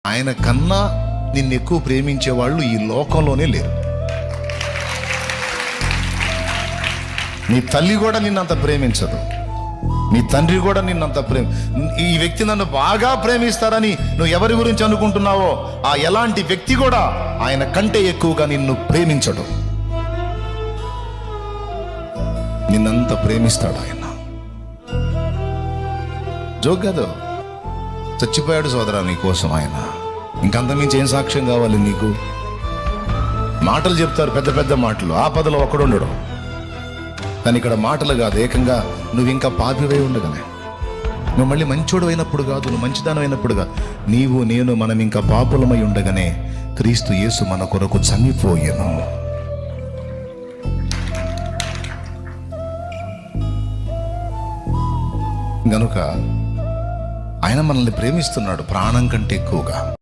ఆయన కన్నా నిన్ను ఎక్కువ ప్రేమించే వాళ్ళు ఈ లోకంలోనే లేరు. నీ తల్లి కూడా నిన్నంత ప్రేమించదు, నీ తండ్రి కూడా నిన్నంత ఈ వ్యక్తి నన్ను బాగా ప్రేమిస్తారని నువ్వు ఎవరి గురించి అనుకుంటున్నావో ఆ ఎలాంటి వ్యక్తి కూడా ఆయన కంటే ఎక్కువగా నిన్ను ప్రేమించడు. నిన్నంత ప్రేమిస్తాడు ఆయన. జోక్ కాదు, చచ్చిపోయాడు సోదరా నీ కోసం ఆయన. ఇంకంతమించి ఏం సాక్ష్యం కావాలి నీకు? మాటలు చెప్తారు, పెద్ద పెద్ద మాటలు, ఆపదలో ఒక్కడుండడు. కానీ ఇక్కడ మాటలు కాదు, ఏకంగా నువ్వు ఇంకా పాపివై ఉండగానే, నువ్వు మళ్ళీ మంచోడు అయినప్పుడు కాదు, నువ్వు మంచిదానం అయినప్పుడు కాదు, నీవు నేను మనం ఇంకా పాపులమై ఉండగానే క్రీస్తు యేసు మన కొరకు చనిపోయెను. గనుక ఆయన మనల్ని ప్రేమిస్తున్నాడు ప్రాణం కంటే ఎక్కువగా.